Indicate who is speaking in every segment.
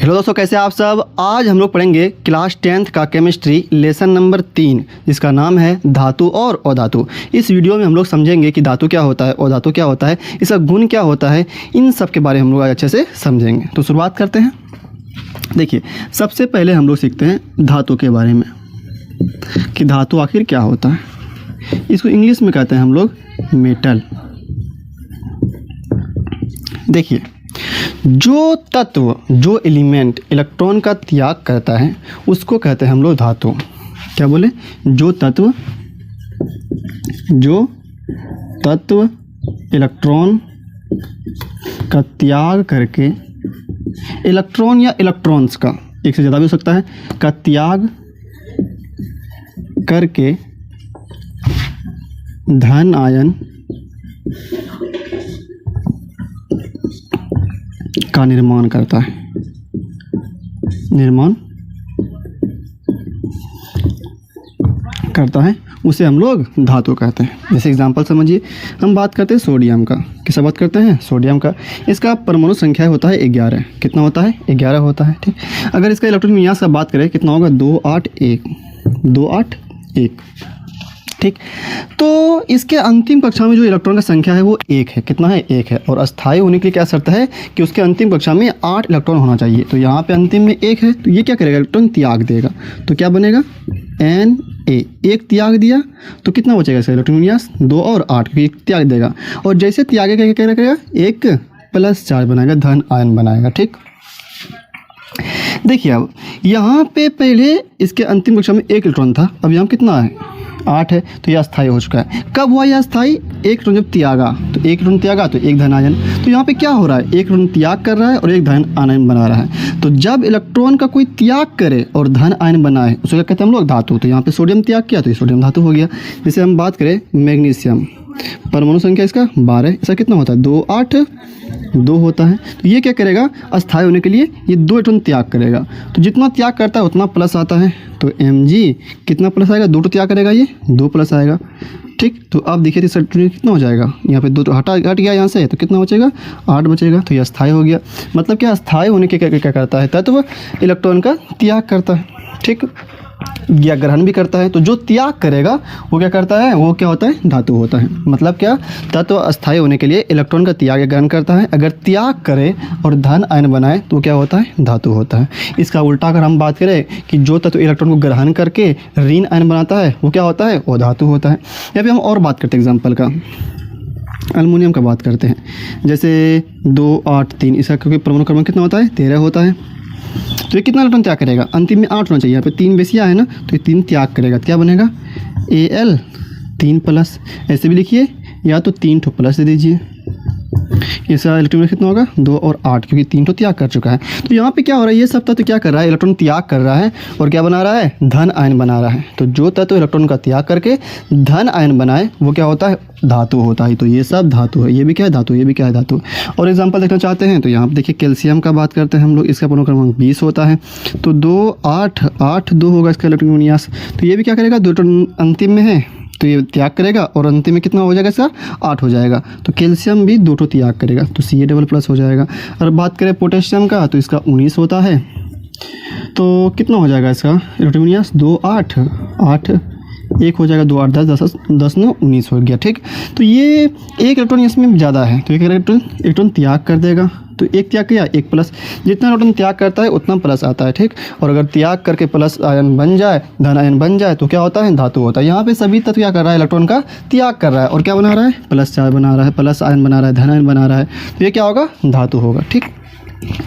Speaker 1: Hello दोस्तों, कैसे आप सब। आज हम लोग पढ़ेंगे क्लास 10th का केमिस्ट्री लेसन नंबर 3 जिसका नाम है धातु और अधातु। इस वीडियो में हम लोग समझेंगे कि धातु क्या होता है, अधातु क्या होता है, इसका गुण क्या होता है, इन सब के बारे में हम लोग अच्छे से समझेंगे। तो शुरुआत करते हैं। देखिए, सबसे पहले हम लोग सीखते हैं धातु के बारे में कि धातु आखिर क्या होता है। इसको इंग्लिश में कहते हैं हम लोग मेटल। देखिए, जो तत्व, जो एलिमेंट इलेक्ट्रॉन का त्याग करता है उसको कहते हैं हम लोग धातु। क्या बोले? जो तत्व इलेक्ट्रॉन का त्याग करके, इलेक्ट्रॉन या इलेक्ट्रॉन्स का, एक से ज़्यादा भी हो सकता है, का त्याग करके धन आयन का निर्माण करता है, उसे हम लोग धातु कहते हैं। जैसे एग्जांपल समझिए, हम बात करते हैं सोडियम का। किसका बात करते हैं? सोडियम का। इसका परमाणु संख्या होता है 11। कितना होता है? 11 होता है। ठीक। अगर इसका इलेक्ट्रॉन विन्यास का बात करें, कितना होगा? 281। ठीक। तो इसके अंतिम कक्षा में जो इलेक्ट्रॉन का संख्या है वो 1 है। कितना है? 1 है। और अस्थायी होने के लिए क्या शर्त है कि उसके अंतिम कक्षा में 8 इलेक्ट्रॉन होना चाहिए। तो यहाँ पे अंतिम में 1 है, तो ये क्या करेगा? इलेक्ट्रॉन त्याग देगा। तो क्या बनेगा? Na। 1 त्याग दिया तो कितना बचेगा इसका इलेक्ट्रॉन विन्यास? 2 और 8, क्योंकि 1 त्याग देगा। और जैसे त्यागेगा क्या करेगा? 1 + 4 बनाएगा, धन आयन बनाएगा। ठीक। देखिए, अब यहाँ पे पहले इसके अंतिम कक्षा में 1 इलेक्ट्रॉन था, अब यहाँ कितना है? 8 है। तो यह अस्थायी हो चुका है। कब हुआ यह अस्थायी? 1 इलेक्ट्रॉन जब त्यागा, तो 1 इलेक्ट्रॉन त्यागा तो 1 धन आयन। तो यहाँ पे क्या हो रहा है? 1 इलेक्ट्रॉन त्याग कर रहा है और 1 धन आयन बना रहा है। तो जब इलेक्ट्रॉन का कोई त्याग करे और धन आयन बनाए उसे क्या कहते हैं हम लोग? धातु। तो यहाँ पे सोडियम त्याग किया तो ये सोडियम धातु हो गया। जैसे हम बात करें मैग्नीशियम, परमाणु संख्या इसका 12, इसका कितना होता है? 2 8 2 होता है। तो ये क्या करेगा? अस्थायी होने के लिए ये 2 इलेक्ट्रॉन त्याग करेगा। तो जितना त्याग करता है उतना प्लस आता है। तो Mg कितना प्लस आएगा? 2 त्याग करेगा, ये 2 प्लस आएगा। ठीक। तो अब देखिए कितना हो जाएगा? यहाँ पे 2 हट गया यहाँ से, तो कितना बचेगा? 8 बचेगा। तो ये अस्थायी हो गया। मतलब क्या? अस्थायी होने के क्या करता है? तत्व इलेक्ट्रॉन का त्याग करता है। ठीक। या ग्रहण भी करता है। तो जो त्याग करेगा वो क्या करता है? वो क्या होता है? धातु होता है। मतलब क्या? तत्व अस्थायी होने के लिए इलेक्ट्रॉन का त्याग या ग्रहण करता है। अगर त्याग करे और धन आयन बनाए तो क्या होता है? धातु होता है। इसका उल्टा अगर हम बात करें कि जो तत्व इलेक्ट्रॉन को ग्रहण करके ऋण आयन बनाता है वो क्या होता है? वो धातु होता है। या फिर हम और बात करते हैं एग्जाम्पल का, एल्युमिनियम का बात करते हैं। जैसे 2 8 3, इसका क्योंकि परमाणु क्रमांक कितना होता है? 13 होता है। तो ये कितना इलेक्ट्रॉन त्याग करेगा? अंतिम में 8 होना चाहिए। यहाँ पे 3 बेसिया है ना, तो ये 3 त्याग करेगा। क्या बनेगा? Al 3+। ऐसे भी लिखिए, या तो 3 ठो प्लस दे दीजिए। इसका इलेक्ट्रॉन कितना होगा? 2 और 8, क्योंकि 3 तो त्याग कर चुका है। तो यहाँ पे क्या हो रहा है? ये सब तत्व क्या कर रहा है? इलेक्ट्रॉन त्याग कर रहा है और क्या बना रहा है? धन आयन बना रहा है। तो जो तत्व इलेक्ट्रॉन का त्याग करके धन आयन बनाए वो क्या होता है? धातु होता है। तो ये सब धातु है। ये भी क्या है? धातु। ये भी क्या है? धातु। और एग्जाम्पल देखना चाहते हैं तो यहाँ पर देखिए, कैल्शियम का बात करते हैं हम लोग। इसका परमाणु क्रमांक 20 होता है। तो 2 8 8 2 होगा इसका इलेक्ट्रॉन विन्यास। तो ये भी क्या करेगा? 2 इलेक्ट्रॉन अंतिम में है तो ये त्याग करेगा और अंतिम में कितना हो जाएगा? इसका 8 हो जाएगा। तो कैल्शियम भी 2 त्याग करेगा, तो Ca++ हो जाएगा। और बात करें पोटेशियम का तो इसका 19 होता है। तो कितना हो जाएगा इसका इलेक्ट्रॉन विन्यास? 2 8 8 1 हो जाएगा। 2 8 10 10 9 19 हो गया। ठीक। तो ये 1 इलेक्ट्रॉन इसमें ज़्यादा है तो एक इलेक्ट्रॉन त्याग कर देगा। तो 1 त्याग किया, 1 प्लस। जितना इलेक्ट्रॉन त्याग करता है उतना प्लस आता है। ठीक। और अगर त्याग करके प्लस आयन बन जाए, धन आयन बन जाए तो क्या होता है? धातु होता है। यहाँ पे सभी तत्व क्या कर रहा है? इलेक्ट्रॉन का त्याग कर रहा है और क्या बना रहा है? +4 बना रहा है, प्लस आयन बना रहा है, धन आयन बना रहा है। तो ये क्या होगा? धातु होगा। ठीक।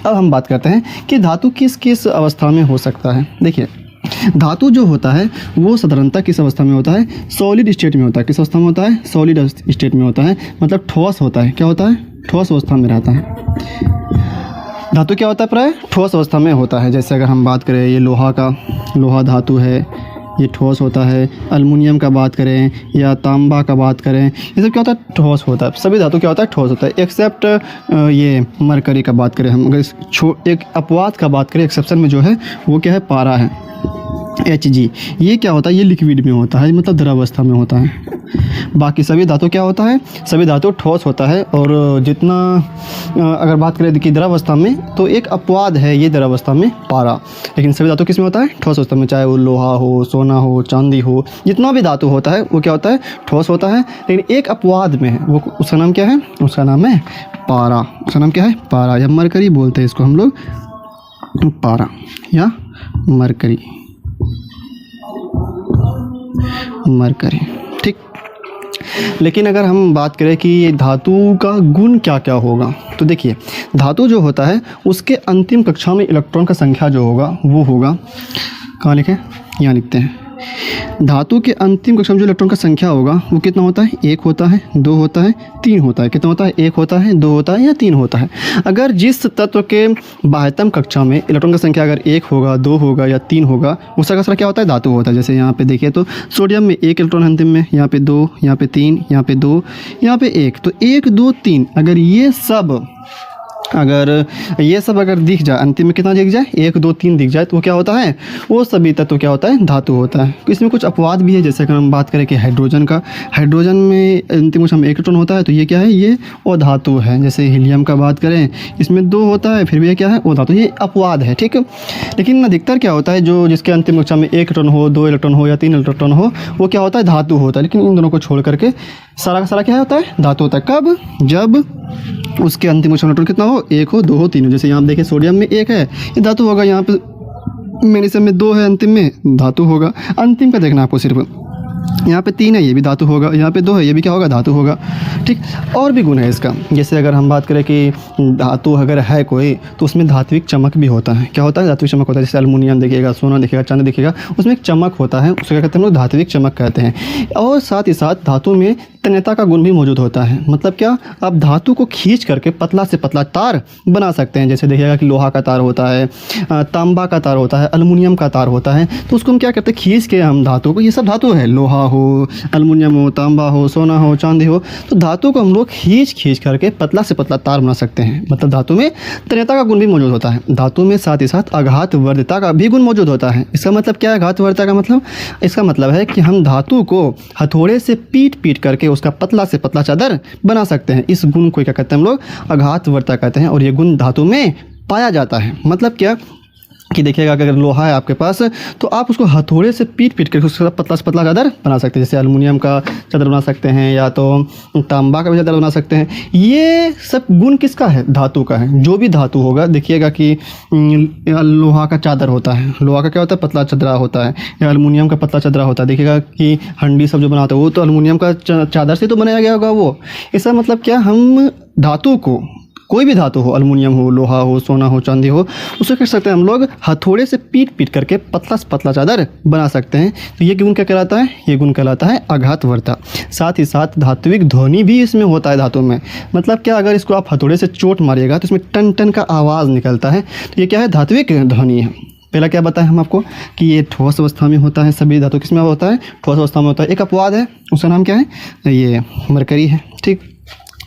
Speaker 1: अब हम बात करते हैं कि धातु किस किस अवस्था में हो सकता है। देखिए, धातु जो होता है वो साधारणतः किस अवस्था में होता है? सॉलिड स्टेट में होता है। किस अवस्था में होता है? सॉलिड स्टेट में होता है। मतलब ठोस होता है। क्या होता है? ठोस अवस्था में रहता है। धातु क्या होता है? प्राय ठोस अवस्था में होता है। जैसे अगर हम बात करें, ये लोहा धातु है, ये ठोस होता है। एल्युमिनियम का बात करें या तांबा का बात करें, ये सब क्या होता है? ठोस होता है। सभी धातु क्या होता है? ठोस होता है। एक्सेप्ट ये मरकरी का बात करें हम, अगर एक अपवाद का बात करें, एक्सेप्शन में जो है वो क्या है? पारा है। Hg, ये क्या होता है, ये लिक्विड में होता है, मतलब द्रवावस्था में होता है। बाकी सभी धातु क्या होता है, सभी धातु ठोस होता है। और जितना अगर बात करें कि द्रवावस्था में, तो एक अपवाद है ये द्रवावस्था में पारा, लेकिन सभी धातु किस में होता है, ठोस अवस्था में। चाहे वो लोहा हो, सोना हो, चांदी हो, जितना भी धातु होता है वो क्या होता है, ठोस होता है। लेकिन एक अपवाद में है, वो उसका नाम क्या है, उसका नाम है पारा। उसका नाम क्या है, पारा, या मरकरी बोलते हैं इसको हम लोग, पारा या मरकरी, मरकरी, ठीक। लेकिन अगर हम बात करें कि धातु का गुण क्या क्या होगा, तो देखिए धातु जो होता है उसके अंतिम कक्षा में इलेक्ट्रॉन का संख्या जो होगा वो होगा, कहाँ लिखें, यहाँ लिखते हैं। धातु के अंतिम कक्षा में जो इलेक्ट्रॉन का संख्या होगा वो कितना होता है, 1 होता है, 2 होता है, 3 होता है। कितना होता है, 1 होता है, 2 होता है या 3 होता है। अगर जिस तत्व के बाह्यतम कक्षा में इलेक्ट्रॉन का संख्या अगर 1 होगा, 2 होगा या 3 होगा, उसका कसरा क्या होता है, धातु होता है। जैसे यहाँ पे देखिए तो सोडियम में 1 इलेक्ट्रॉन अंतिम में, यहाँ पे 2, यहाँ पे 3, यहाँ पे 2, यहाँ पे 1, तो 1, 2, 3 अगर ये सब अगर दिख जाए, अंतिम में कितना दिख जाए, 1, 2, 3 दिख जाए, तो वो क्या होता है, वो सभी तत्व क्या होता है, धातु होता है। इसमें कुछ अपवाद भी है, जैसे अगर हम बात करें कि हाइड्रोजन का, हाइड्रोजन में अंतिम कक्षा में 1 इलेक्ट्रॉन होता है, तो ये क्या है, ये अधातु है। जैसे हीलियम का बात करें, इसमें 2 होता है, फिर भी ये क्या है, अधातु, ये अपवाद है, ठीक। लेकिन अधिकतर क्या होता है, जो जिसके अंतिम कक्षा में 1 इलेक्ट्रॉन हो, 2 इलेक्ट्रॉन हो या 3 इलेक्ट्रॉन हो, वो क्या होता है, धातु होता है। लेकिन इन दोनों को छोड़ करके सारा का सारा क्या होता है, धातु होता है। कब, जब उसके अंतिम कक्षा में इलेक्ट्रॉन कितना हो, 1 हो, 2 हो, 3 हो। जैसे यहाँ आप देखें सोडियम में 1 है, ये धातु होगा। यहाँ पे मैग्नीशियम में 2 है, अंतिम में धातु होगा। अंतिम का देखना आपको सिर्फ, यहाँ पे 3 है, ये भी धातु होगा। यहाँ पे 2 है, ये भी क्या होगा, धातु होगा, ठीक। और भी गुण है इसका, जैसे अगर हम बात करें कि धातु अगर है कोई, तो उसमें धात्विक चमक भी होता है। क्या होता है, धात्विक चमक होता है। जैसे एल्युमिनियम देखिएगा, सोना देखिएगा, चांदी देखिएगा, उसमें एक चमक होता है, उसको क्या कहते हैं हम लोग, धात्विक चमक कहते हैं। और साथ ही साथ धातु में तन्यता का गुण भी मौजूद होता है। मतलब क्या, आप धातु को खींच करके पतला से पतला तार बना सकते हैं। जैसे देखिएगा कि लोहा का तार होता है, तांबा का तार होता है, एल्युमिनियम का तार होता है, तो उसको हम क्या करते हैं, खींच के हम धातु को, ये सब धातु है, लोहा हो, एल्युमिनियम हो, तांबा हो, सोना हो, चांदी हो, तो धातु को हम लोग खींच करके पतला से पतला तार बना सकते हैं। मतलब धातु में तन्यता का गुण भी मौजूद होता है। धातु में साथ ही साथ आघातवर्धता का भी गुण मौजूद होता है। इसका मतलब क्या है, आघातवर्धता का मतलब, इसका मतलब है कि हम धातु को हथौड़े से पीट करके उसका पतला से पतला चादर बना सकते हैं। इस गुण को क्या कहते हैं हम लोग, आघातवर्धता कहते हैं। और ये गुण धातु में पाया जाता है। मतलब क्या कि देखिएगा अगर लोहा है आपके पास, तो आप उसको हथौड़े से पीट करके उसका पतला से पतला चादर बना सकते हैं। जैसे एल्युमिनियम का चादर बना सकते हैं, या तो तांबा का भी चादर बना सकते हैं। ये सब गुण किसका है, धातु का है। जो भी धातु होगा, देखिएगा कि लोहा का चादर होता है, लोहा का क्या होता है, पतला चदरा होता है, या एल्युमिनियम का पतला चदरा होता है। देखिएगा कि हंडी सब जो बनाते हैं वो तो एल्युमिनियम का चादर से तो बनाया गया होगा वो। इसका मतलब क्या, हम धातु को, कोई भी धातु हो, एल्युमिनियम हो, लोहा हो, सोना हो, चांदी हो, उसे कर सकते हैं हम लोग हथौड़े से पीट करके पतला से पतला चादर बना सकते हैं। तो ये गुण क्या कहलाता है, ये गुण कहलाता है आघातवर्धता। साथ ही साथ धात्विक ध्वनि भी इसमें होता है धातु में। मतलब क्या, अगर इसको आप हथौड़े से चोट मारिएगा तो इसमें टन टन का आवाज़ निकलता है। तो ये क्या है, धात्विक ध्वनि है। पहला क्या बताया हम आपको कि ये ठोस अवस्था में होता है। सभी धातु किस में होता है, ठोस अवस्था में होता है। एक अपवाद है, उसका नाम क्या है, ये मरकरी है, ठीक।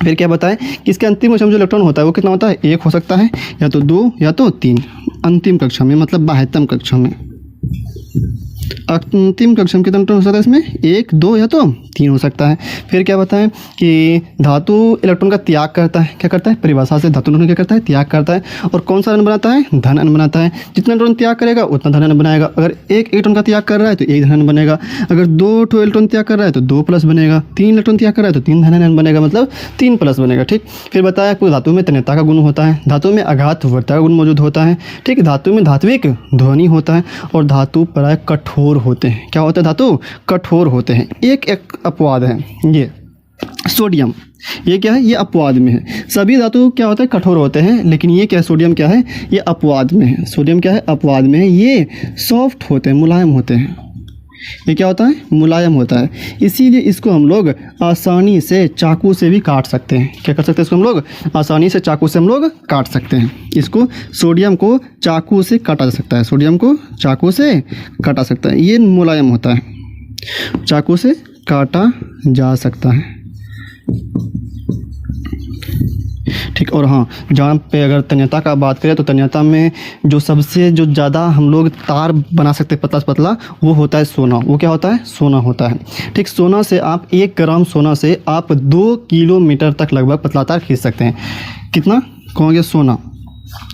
Speaker 1: फिर क्या बताएं कि इसके अंतिम कक्षा में जो इलेक्ट्रॉन होता है वो कितना होता है, 1 हो सकता है, या तो 2 या तो 3। अंतिम कक्षा में मतलब बाह्यतम कक्षा में, अंतिम कक्षा में कितना इलेक्ट्रॉन हो सकता है इसमें, 1, 2 या तो 3 हो सकता है। फिर क्या बताएं कि धातु इलेक्ट्रॉन का त्याग करता है। क्या करता है, परिभाषा से धातु इलेक्ट्रॉन क्या करता है, त्याग करता है। और कौन सा अणु बनाता है, धन अणु बनाता है। जितना इलेक्ट्रॉन त्याग करेगा उतना धन अणु बनाएगा। अगर 1 इलेक्ट्रॉन का त्याग कर रहा है तो 1 धन अणु बनेगा। अगर 2 इलेक्ट्रॉन त्याग कर रहा है तो 2 प्लस बनेगा। 3 इलेक्ट्रॉन त्याग कर रहा है तो 3 धन अणु बनेगा, मतलब 3 प्लस बनेगा, ठीक। फिर बताया आपको धातु में तन्यता का गुण होता है, धातु में आघातवर्धता का गुण मौजूद होता है, ठीक। धातु में धात्विक ध्वनि होता है, और धातु प्राय कठोर होते हैं। क्या होता है, धातु कठोर होते हैं। एक अपवाद है, ये सोडियम, ये क्या है, ये अपवाद में है। सभी धातु क्या होते हैं, कठोर होते हैं, लेकिन ये क्या है, सोडियम क्या है, ये अपवाद में है। सोडियम क्या है, अपवाद में है। ये सॉफ्ट होते हैं, मुलायम होते हैं। ये क्या होता है, मुलायम होता है। इसीलिए इसको हम लोग आसानी से चाकू से भी काट सकते हैं। क्या कर सकते हैं, इसको हम लोग आसानी से चाकू से हम लोग काट सकते हैं। इसको, सोडियम को चाकू से काटा जा सकता है, सोडियम को चाकू से काटा सकता है। ये मुलायम होता है, चाकू से काटा जा सकता है, ठीक। और हाँ, जहाँ पे अगर तन्यता का बात करें तो तन्यता में जो सबसे जो ज़्यादा हम लोग तार बना सकते हैं पतला से पतला, वो होता है सोना। वो क्या होता है? सोना होता है, ठीक। सोना से आप 1 ग्राम सोना से आप 2 किलोमीटर तक लगभग पतला तार खींच सकते हैं। कितना कहोगे? सोना।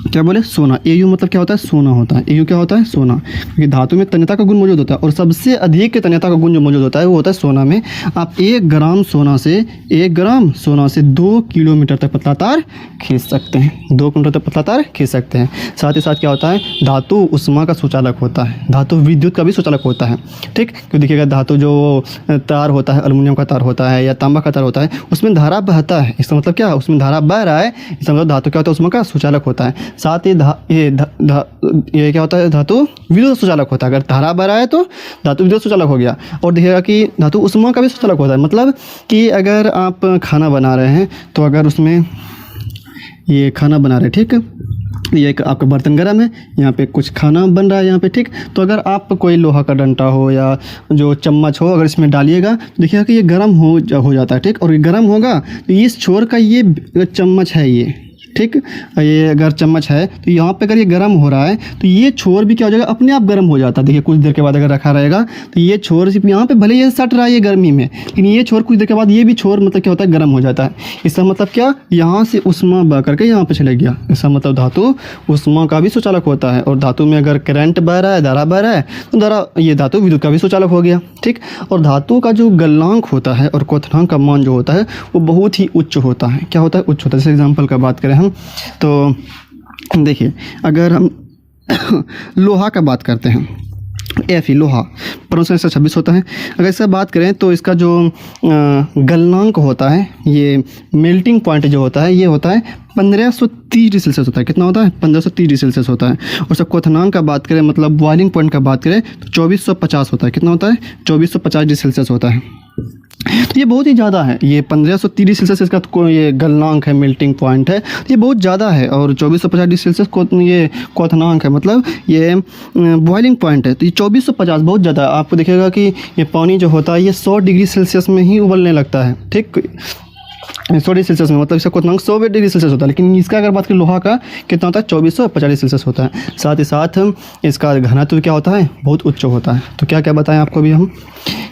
Speaker 1: क्या बोले? सोना। Au मतलब क्या होता है? सोना होता है। Au क्या होता है? सोना। क्योंकि धातु में तन्यता का गुण मौजूद होता है और सबसे अधिक तन्यता का गुण जो मौजूद होता है वो होता है सोना में। आप 1 ग्राम सोना से 2 किलोमीटर तक पतला तार खींच सकते हैं। 2 किलोमीटर तक पतला तार खींच सकते हैं। साथ ही साथ क्या होता है? धातु उष्मा का सुचालक होता है, धातु विद्युत का भी सुचालक होता है, ठीक। क्योंकि देखिएगा धातु जो तार होता है, एल्युमिनियम का तार होता है या तांबा का तार होता है, उसमें धारा बहता है। इसका मतलब क्या? उसमें धारा बह रहा है, इसका मतलब धातु क्या होता है? उष्मा का सुचालक होता है। साथ ही ये क्या होता है? धातु विद्युत सुचालक होता है। अगर धारा बह रहा है तो धातु विद्युत सुचालक हो गया। और देखिएगा कि धातु उष्मा का भी सुचालक होता है। मतलब कि अगर आप खाना बना रहे हैं तो अगर उसमें ये खाना बना रहे हैं, ठीक, ये एक आपका बर्तन गर्म है, यहाँ पे कुछ खाना बन रहा है यहाँ पे, ठीक। तो अगर आप कोई लोहा का डंडा हो या जो चम्मच हो, अगर इसमें डालिएगा तो देखिएगा कि ये गर्म हो जाता है, ठीक। और ये गर्म होगा तो इस छोर का ये चम्मच है ये, ठीक। ये अगर चम्मच है तो यहाँ पे अगर ये गर्म हो रहा है तो ये छोर भी क्या हो जाएगा? अपने आप गर्म हो जाता है। देखिए कुछ देर के बाद अगर रखा रहेगा तो ये छोर सिर्फ यहाँ पे भले ये सट रहा है ये गर्मी में, लेकिन ये छोर कुछ देर के बाद ये भी छोर मतलब क्या होता है? गर्म हो जाता है। इसका मतलब क्या? यहाँ से उष्मा बह करके यहाँ पे चले गया। इसका मतलब धातु उष्मा का भी सुचालक होता है। और धातु में अगर करंट बह रहा है, धारा बह रहा है तो ये धातु विद्युत का भी सुचालक हो गया, ठीक। और धातु का जो गलनांक होता है और क्वथनांक का मान जो होता है वो बहुत ही उच्च होता है। क्या होता है? उच्च होता है। जैसे एग्जाम्पल का बात करें हम तो देखिए, अगर हम लोहा का बात करते हैं, Fe लोहा 526 होता है। अगर इसका बात करें तो इसका जो गलनांक होता है, ये मेल्टिंग पॉइंट जो होता है, ये होता है 1530 डिग्री सेल्सियस होता है। कितना होता है? 1530 डिग्री सेल्सियस होता है। और सब क्वथनांक का बात करें मतलब बॉइलिंग पॉइंट का बात करें तो 2450 होता है। कितना होता है? 2450 डिग्री सेल्सियस होता है। तो ये बहुत ही ज़्यादा है। ये 1530 डिग्री सेल्सियस इसका ये गलनांक है, मेल्टिंग पॉइंट है, तो ये बहुत ज़्यादा है। और 2450 डिग्री सेल्सियस को ये क्वथनांक है, मतलब ये बॉइलिंग पॉइंट है। तो ये 2450 बहुत ज़्यादा है। आपको देखिएगा कि ये पानी जो होता है ये 100 डिग्री सेल्सियस में ही उबलने लगता है, ठीक। 100 डिग्री सेल्सियस में मतलब इसका क्वथनांक 100 डिग्री सेल्सियस होता है। लेकिन इसका अगर बात करें लोहा का कितना होता है? 2450 डिग्री सेल्सियस होता है। साथ ही साथ इसका घनत्व क्या होता है? बहुत उच्च होता है। तो क्या क्या बताएं आपको भी हम?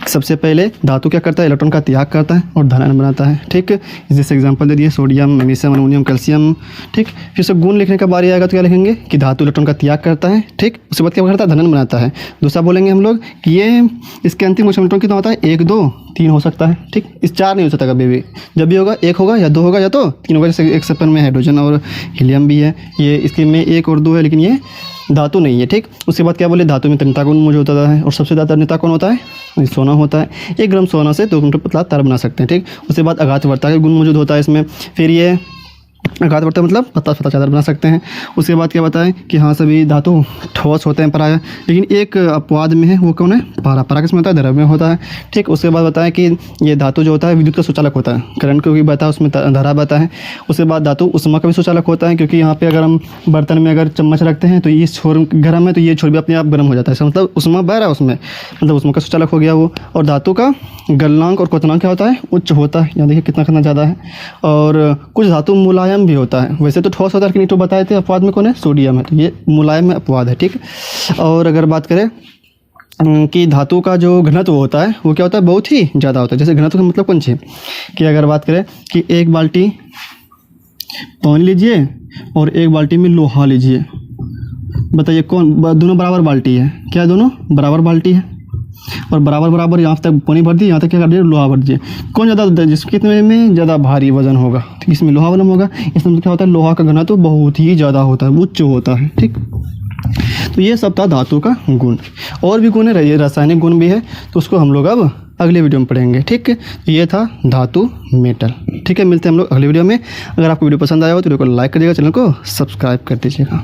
Speaker 1: सबसे पहले धातु क्या करता है? इलेक्ट्रॉन का त्याग करता है और धन आयन बनाता है, ठीक। जैसे एग्जांपल दे दिए सोडियम, मैग्नीशियम, अमोनियम, कैल्शियम, ठीक। फिर से गुण लिखने का बारी आएगा तो क्या लिखेंगे कि धातु इलेक्ट्रॉन का त्याग करता है, ठीक। उसके बाद क्या करता है? धन आयन बनाता है। दूसरा बोलेंगे हम लोग कि ये इसके अंतिम इलेक्ट्रॉन कितना होता है? 1, 2, 3 हो सकता है, ठीक। इस 4 नहीं हो सकता कभी भी। जब भी होगा 1 होगा या 2 होगा या तो 3 होगा। जैसे एक सप्तन में हाइड्रोजन और हीलियम भी है, ये इसके में 1 और 2 है, लेकिन ये धातु नहीं है, ठीक। उसके बाद क्या बोले? धातु में तन्यता गुण मौजूद होता है और सबसे ज़्यादा तन्यता कौन होता है? सोना होता है। 1 ग्राम सोना से 2 किलोमीटर पतला तार बना सकते हैं, ठीक। उसके बाद आघातवर्ता का गुण मौजूद होता है इसमें। फिर ये आघातवर्ता मतलब पतला चादर बना सकते हैं। उसके बाद क्या बताएं कि हाँ सभी धातु ठोस होते हैं प्रायः, लेकिन एक अपवाद में है, वो कौन है? पारा। पारा किसमें होता है? द्रव्य में होता है, ठीक। उसके बाद बताएं कि ये धातु जो होता है विद्युत का सुचालक होता है, करंट क्योंकि बहता है उसमें धारा बहता है। उसके बाद धातु उष्मा का भी सुचालक होता है, क्योंकि यहाँ पे अगर हम बर्तन में अगर चम्मच रखते हैं तो ये छोर गर्म है तो ये छोर भी अपने आप गर्म हो जाता है। इसका मतलब उष्मा बह रहा है उसमें, मतलब उष्मा का सुचालक हो गया वो। और धातु का गलनांक और क्वथनांक क्या होता है? उच्च होता है। यहाँ देखिए कितना ज़्यादा है। और कुछ धातु मुलायम भी होता है। वैसे तो ठोस होता है, लेकिन तो बताए थे अपवाद में कौन है? सोडियम है, तो ये मुलायम में अपवाद है, ठीक। और अगर बात करें कि धातु का जो घनत्व होता है वो क्या होता है? बहुत ही ज़्यादा होता है। जैसे घनत्व का मतलब कौन सी कि अगर बात करें कि 1 बाल्टी पानी लीजिए और 1 बाल्टी में लोहा लीजिए, बताइए कौन? दोनों बराबर बाल्टी है। क्या दोनों बराबर बाल्टी है? और बराबर यहाँ तक पानी भर दिए, यहाँ तक क्या कर दिए? लोहा भर दिए। कौन ज़्यादा, जिस कितने में ज़्यादा भारी वजन होगा तो इसमें लोहा वजन होगा। इसमें क्या होता है? लोहा का घनत्व बहुत ही ज़्यादा होता है, उच्च होता है, ठीक। तो ये सब था धातु का गुण। और भी गुण है, रासायनिक गुण भी है, तो उसको हम लोग अब अगले वीडियो में पढ़ेंगे, ठीक। ये था धातु मेटल, ठीक है। मिलते हैं हम लोग अगले वीडियो में। अगर आपको वीडियो पसंद आया हो तो वीडियो को लाइक कर दीजिएगा, चैनल को सब्सक्राइब कर दीजिएगा।